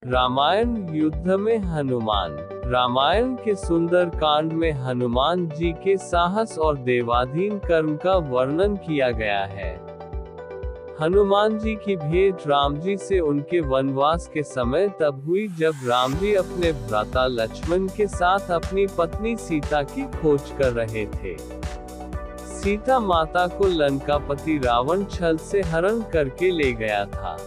रामायण युद्ध में हनुमान। रामायण के सुंदर कांड में हनुमान जी के साहस और देवाधीन कर्म का वर्णन किया गया है। हनुमान जी की भेंट राम जी से उनके वनवास के समय तब हुई जब राम जी अपने भ्राता लक्ष्मण के साथ अपनी पत्नी सीता की खोज कर रहे थे। सीता माता को लंकापति रावण छल से हरण करके ले गया था।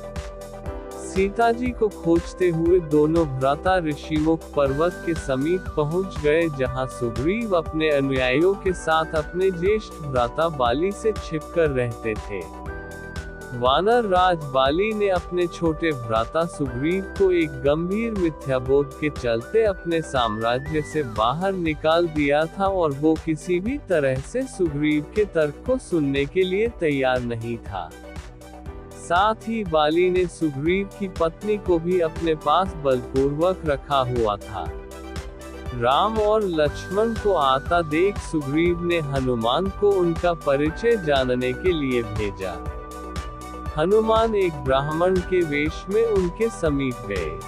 सीता जी को खोजते हुए दोनों भ्राता ऋषिमुख पर्वत के समीप पहुंच गए, जहां सुग्रीव अपने अनुयायियों के साथ अपने ज्येष्ठ भ्राता बाली से छिपकर रहते थे। वानर राज बाली ने अपने छोटे भ्राता सुग्रीव को एक गंभीर मिथ्याबोध के चलते अपने साम्राज्य से बाहर निकाल दिया था और वो किसी भी तरह से सुग्रीव के तर्क को सुनने के लिए तैयार नहीं था। साथ ही बाली ने सुग्रीव की पत्नी को भी अपने पास बलपूर्वक रखा हुआ था। राम और लक्ष्मण को आता देख सुग्रीव ने हनुमान को उनका परिचय जानने के लिए भेजा। हनुमान एक ब्राह्मण के वेश में उनके समीप गए।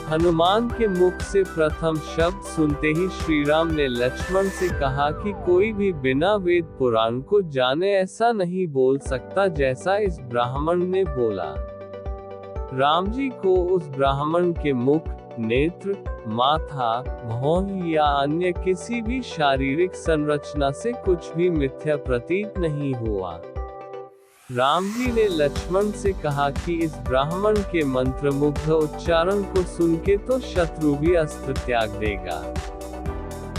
हनुमान के मुख से प्रथम शब्द सुनते ही श्रीराम ने लक्ष्मण से कहा कि कोई भी बिना वेद पुराण को जाने ऐसा नहीं बोल सकता जैसा इस ब्राह्मण ने बोला। राम जी को उस ब्राह्मण के मुख, नेत्र, माथा, भौं या अन्य किसी भी शारीरिक संरचना से कुछ भी मिथ्या प्रतीत नहीं हुआ। राम जी ने लक्ष्मण से कहा कि इस ब्राह्मण के मंत्रमुग्ध उच्चारण को सुन के तो शत्रु भी अस्त्र त्याग देगा।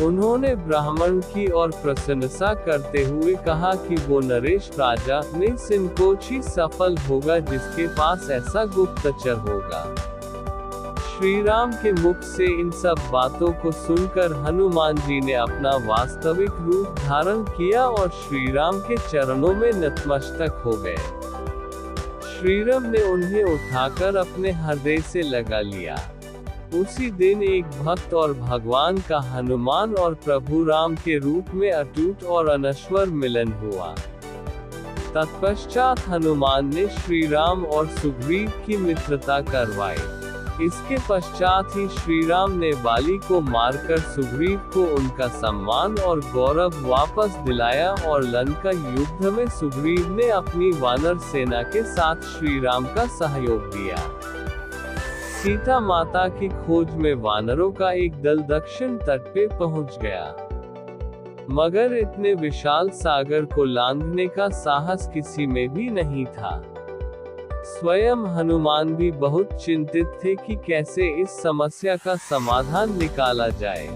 उन्होंने ब्राह्मण की और प्रशंसा करते हुए कहा कि वो नरेश राजा निसंकोच ही सफल होगा जिसके पास ऐसा गुप्तचर होगा। श्री राम के मुख से इन सब बातों को सुनकर हनुमान जी ने अपना वास्तविक रूप धारण किया और श्री राम के चरणों में नतमस्तक हो गए। श्री राम ने उन्हें उठाकर अपने हृदय से लगा लिया। उसी दिन एक भक्त और भगवान का हनुमान और प्रभु राम के रूप में अटूट और अनश्वर मिलन हुआ। तत्पश्चात हनुमान ने श्री राम और सुग्रीव की मित्रता करवाई। इसके पश्चात ही श्री राम ने बाली को मारकर सुग्रीव को उनका सम्मान और गौरव वापस दिलाया और लंका युद्ध में सुग्रीव ने अपनी वानर सेना के साथ श्री राम का सहयोग दिया। सीता माता की खोज में वानरों का एक दल दक्षिण तट पे पहुंच गया, मगर इतने विशाल सागर को लांघने का साहस किसी में भी नहीं था। स्वयं हनुमान भी बहुत चिंतित थे कि कैसे इस समस्या का समाधान निकाला जाए।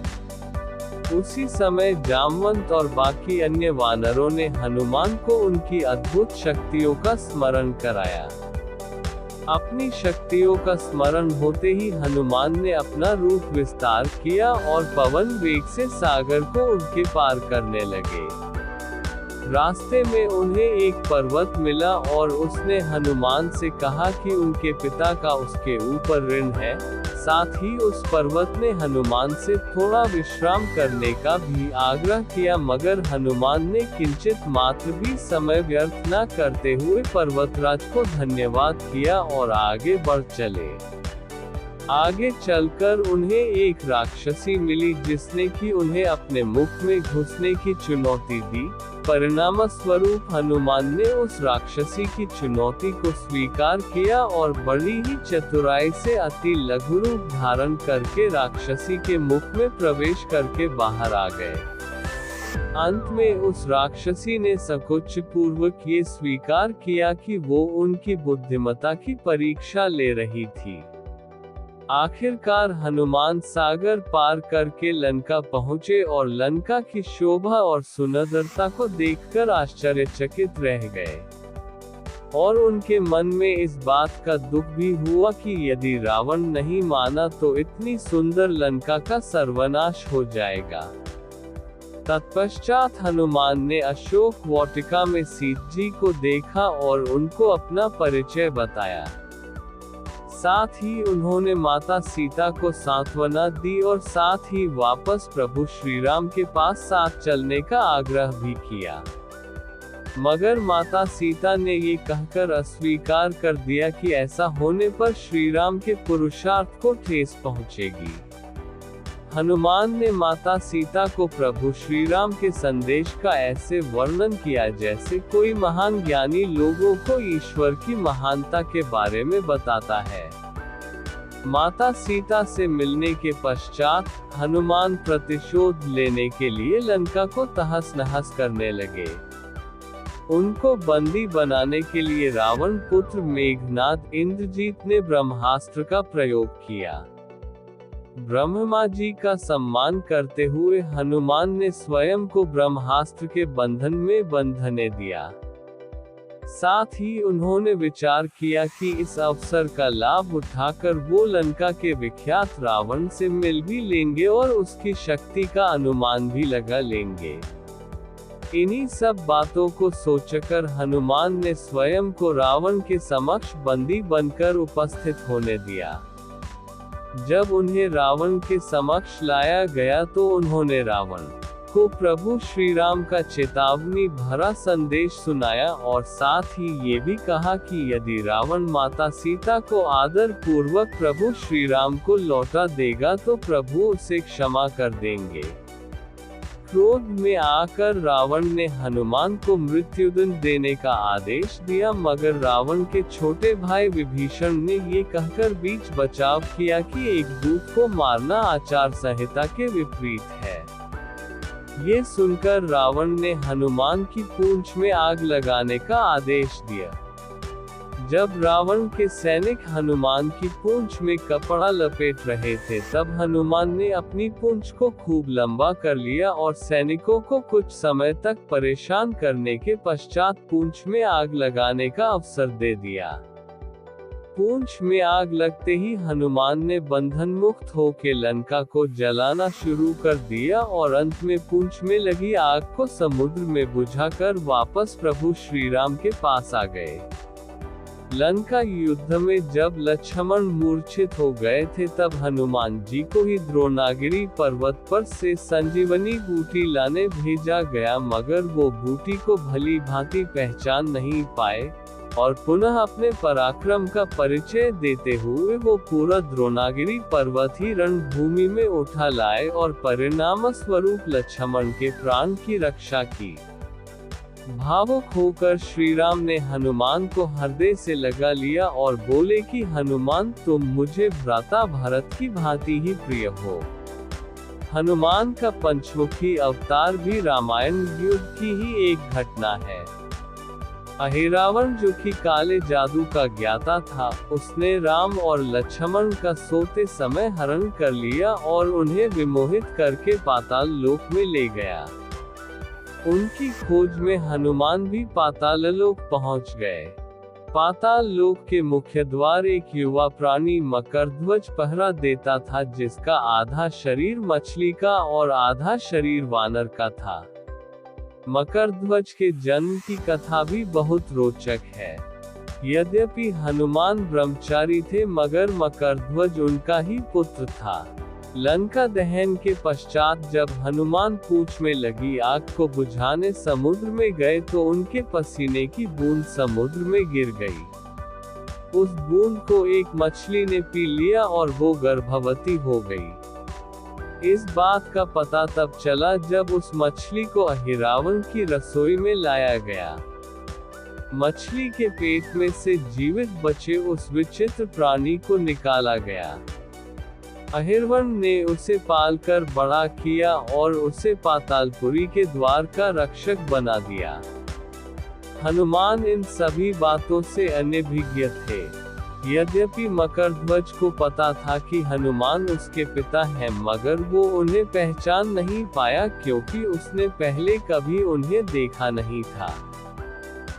उसी समय जामवंत और बाकी अन्य वानरों ने हनुमान को उनकी अद्भुत शक्तियों का स्मरण कराया। अपनी शक्तियों का स्मरण होते ही हनुमान ने अपना रूप विस्तार किया और पवन वेग से सागर को उनके पार करने लगे। रास्ते में उन्हें एक पर्वत मिला और उसने हनुमान से कहा कि उनके पिता का उसके ऊपर ऋण है। साथ ही उस पर्वत ने हनुमान से थोड़ा विश्राम करने का भी आग्रह किया, मगर हनुमान ने किंचित मात्र भी समय व्यर्थ न करते हुए पर्वतराज को धन्यवाद किया और आगे बढ़ चले। आगे चलकर उन्हें एक राक्षसी मिली जिसने कि उन्हें अपने मुख में घुसने की चुनौती दी। परिणामस्वरूप हनुमान ने उस राक्षसी की चुनौती को स्वीकार किया और बड़ी ही चतुराई से अति लघु रूप धारण करके राक्षसी के मुख में प्रवेश करके बाहर आ गए। अंत में उस राक्षसी ने संकोच पूर्वक ये स्वीकार किया कि वो उनकी बुद्धिमत्ता की परीक्षा ले रही थी। आखिरकार हनुमान सागर पार करके लंका पहुँचे और लंका की शोभा और सुंदरता को देखकर आश्चर्यचकित रह गए। और उनके मन में इस बात का दुख भी हुआ कि यदि रावण नहीं माना तो इतनी सुंदर लंका का सर्वनाश हो जाएगा। तत्पश्चात हनुमान ने अशोक वाटिका में सीता जी को देखा और उनको अपना परिचय बताया। साथ ही उन्होंने माता सीता को सांत्वना दी और साथ ही वापस प्रभु श्री राम के पास साथ चलने का आग्रह भी किया। मगर माता सीता ने ये कहकर अस्वीकार कर दिया कि ऐसा होने पर श्रीराम के पुरुषार्थ को ठेस पहुंचेगी। हनुमान ने माता सीता को प्रभु श्रीराम के संदेश का ऐसे वर्णन किया जैसे कोई महान ज्ञानी लोगों को ईश्वर की महानता के बारे में बताता है। माता सीता से मिलने के पश्चात हनुमान प्रतिशोध लेने के लिए लंका को तहस नहस करने लगे। उनको बंदी बनाने के लिए रावण पुत्र मेघनाद इंद्रजीत ने ब्रह्मास्त्र का प्रयोग किया। ब्रह्मा जी का सम्मान करते हुए हनुमान ने स्वयं को ब्रह्मास्त्र के बंधन में बंधने दिया। साथ ही उन्होंने विचार किया कि इस अवसर का लाभ उठाकर वो लंका के विख्यात रावण से मिल भी लेंगे और उसकी शक्ति का अनुमान भी लगा लेंगे। इन्हीं सब बातों को सोचकर हनुमान ने स्वयं को रावण के समक्ष बंदी बनकर उपस्थित होने दिया। जब उन्हें रावण के समक्ष लाया गया तो उन्होंने रावण को प्रभु श्रीराम का चेतावनी भरा संदेश सुनाया और साथ ही ये भी कहा कि यदि रावण माता सीता को आदर पूर्वक प्रभु श्रीराम को लौटा देगा तो प्रभु उसे क्षमा कर देंगे। क्रोध में आकर रावण ने हनुमान को मृत्युदंड देने का आदेश दिया, मगर रावण के छोटे भाई विभीषण ने ये कहकर बीच बचाव किया कि एक दूत को मारना आचार संहिता के विपरीत है। ये सुनकर रावण ने हनुमान की पूंछ में आग लगाने का आदेश दिया। जब रावण के सैनिक हनुमान की पूंछ में कपड़ा लपेट रहे थे तब हनुमान ने अपनी पूंछ को खूब लंबा कर लिया और सैनिकों को कुछ समय तक परेशान करने के पश्चात पूंछ में आग लगाने का अवसर दे दिया। पूंछ में आग लगते ही हनुमान ने बंधन मुक्त होकर लंका को जलाना शुरू कर दिया और अंत में पूंछ में लगी आग को समुद्र में बुझाकर वापस प्रभु श्रीराम के पास आ गए। लंका युद्ध में जब लक्ष्मण मूर्छित हो गए थे तब हनुमान जी को ही द्रोणागिरी पर्वत पर से संजीवनी बूटी लाने भेजा गया, मगर वो बूटी को भली भांति पहचान नहीं पाए और पुनः अपने पराक्रम का परिचय देते हुए वो पूरा द्रोणागिरी पर्वत ही रणभूमि में उठा लाए और परिणाम स्वरूप लक्ष्मण के प्राण की रक्षा की। भावुक होकर श्रीराम ने हनुमान को हृदय से लगा लिया और बोले कि हनुमान, तुम मुझे भ्राता भरत की भांति ही प्रिय हो। हनुमान का पंचमुखी अवतार भी रामायण युग की ही एक घटना है। अहिरावण जो कि काले जादू का ज्ञाता था, उसने राम और लक्ष्मण का सोते समय हरण कर लिया और उन्हें विमोहित करके पाताल लोक में ले गया। उनकी खोज में हनुमान भी पाताल लोक पहुंच गए। पाताल लोक के मुख्य द्वार एक युवा प्राणी मकरध्वज पहरा देता था, जिसका आधा शरीर मछली का और आधा शरीर वानर का था। मकरध्वज के जन्म की कथा भी बहुत रोचक है। यद्यपि हनुमान ब्रह्मचारी थे मगर मकरध्वज उनका ही पुत्र था। लंका दहन के पश्चात जब हनुमान पूंछ में लगी आग को बुझाने समुद्र में गए तो उनके पसीने की बूंद समुद्र में गिर गई। उस बूंद को एक मछली ने पी लिया और वो गर्भवती हो गई। इस बात का पता तब चला जब उस मछली को अहिरावण की रसोई में लाया गया। मछली के पेट में से जीवित बचे उस विचित्र प्राणी को निकाला गया। अहिरावण ने उसे पालकर बड़ा किया और उसे पातालपुरी के द्वार का रक्षक बना दिया। हनुमान इन सभी बातों से अनभिज्ञ थे। यद्यपि मकरध्वज को पता था कि हनुमान उसके पिता हैं, मगर वो उन्हें पहचान नहीं पाया क्योंकि उसने पहले कभी उन्हें देखा नहीं था।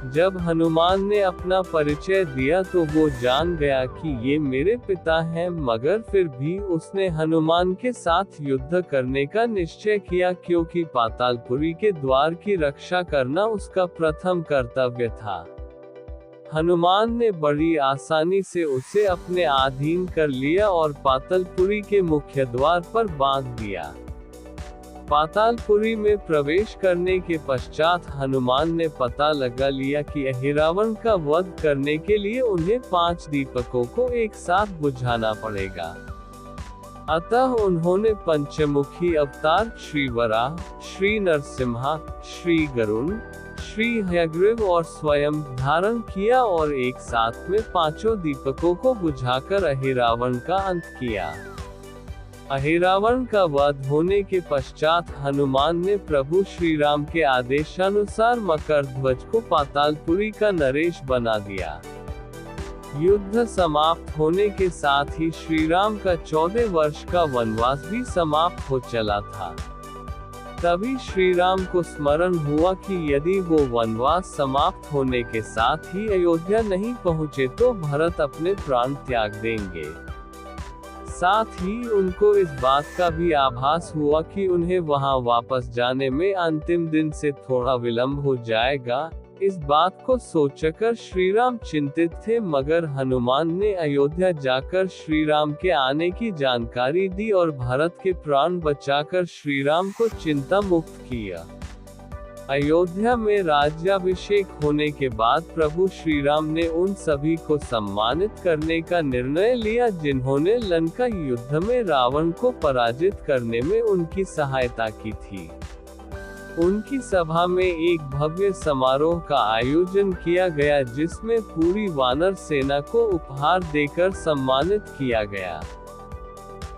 जब हनुमान ने अपना परिचय दिया तो वो जान गया कि ये मेरे पिता हैं, मगर फिर भी उसने हनुमान के साथ युद्ध करने का निश्चय किया क्योंकि पातालपुरी के द्वार की रक्षा करना उसका प्रथम कर्तव्य था। हनुमान ने बड़ी आसानी से उसे अपने अधीन कर लिया और पातालपुरी के मुख्य द्वार पर बांध दिया। पातालपुरी में प्रवेश करने के पश्चात हनुमान ने पता लगा लिया कि अहिरावण का वध करने के लिए उन्हें 5 दीपकों को एक साथ बुझाना पड़ेगा। अतः उन्होंने पंचमुखी अवतार श्री वराह, श्री नरसिम्हा, श्री गरुण, श्री हयग्रीव और स्वयं धारण किया और एक साथ में 5 दीपकों को बुझाकर अहिरावण का अंत किया। अहिरावण का वध होने के पश्चात हनुमान ने प्रभु श्री राम के आदेशानुसार मकरध्वज को पातालपुरी का नरेश बना दिया। युद्ध समाप्त होने के साथ ही श्री राम का 14 वर्ष का वनवास भी समाप्त हो चला था। तभी श्री राम को स्मरण हुआ कि यदि वो वनवास समाप्त होने के साथ ही अयोध्या नहीं पहुँचे तो भरत अपने प्राण त्याग देंगे। साथ ही उनको इस बात का भी आभास हुआ कि उन्हें वहां वापस जाने में अंतिम दिन से थोड़ा विलंब हो जाएगा। इस बात को सोचकर श्री राम चिंतित थे, मगर हनुमान ने अयोध्या जाकर श्री राम के आने की जानकारी दी और भरत के प्राण बचाकर श्री राम को चिंता मुक्त किया। अयोध्या में राज्याभिषेक होने के बाद प्रभु श्री राम ने उन सभी को सम्मानित करने का निर्णय लिया जिन्होंने लंका युद्ध में रावण को पराजित करने में उनकी सहायता की थी। उनकी सभा में एक भव्य समारोह का आयोजन किया गया जिसमें पूरी वानर सेना को उपहार देकर सम्मानित किया गया।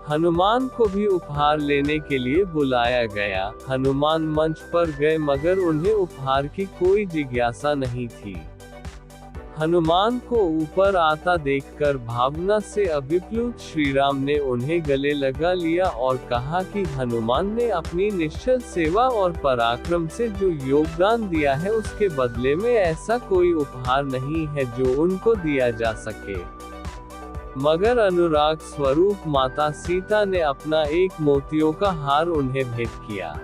हनुमान को भी उपहार लेने के लिए बुलाया गया। हनुमान मंच पर गए मगर उन्हें उपहार की कोई जिज्ञासा नहीं थी। हनुमान को ऊपर आता देखकर भावना से अभिप्लुत श्री राम ने उन्हें गले लगा लिया और कहा कि हनुमान ने अपनी निश्चल सेवा और पराक्रम से जो योगदान दिया है उसके बदले में ऐसा कोई उपहार नहीं है जो उनको दिया जा सके। मगर अनुराग स्वरूप माता सीता ने अपना एक मोतियों का हार उन्हें भेंट किया।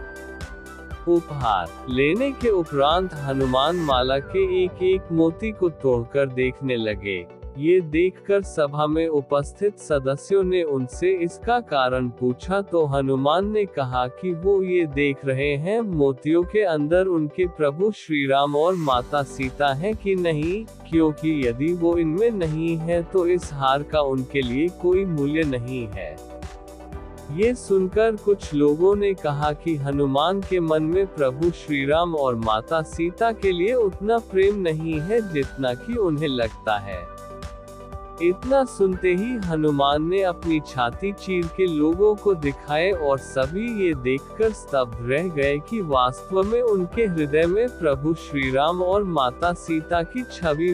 उपहार लेने के उपरांत हनुमान माला के एक मोती को तोड़कर देखने लगे। ये देखकर सभा में उपस्थित सदस्यों ने उनसे इसका कारण पूछा तो हनुमान ने कहा कि वो ये देख रहे हैं मोतियों के अंदर उनके प्रभु श्री राम और माता सीता हैं कि नहीं, क्योंकि यदि वो इनमें नहीं है तो इस हार का उनके लिए कोई मूल्य नहीं है। ये सुनकर कुछ लोगों ने कहा कि हनुमान के मन में प्रभु श्री राम और माता सीता के लिए उतना प्रेम नहीं है जितना कि उन्हें लगता है। इतना सुनते ही हनुमान ने अपनी छाती चीर के लोगों को दिखाए और सभी ये देखकर स्तब्ध रह गए कि वास्तव में उनके हृदय में प्रभु श्री राम और माता सीता की छवि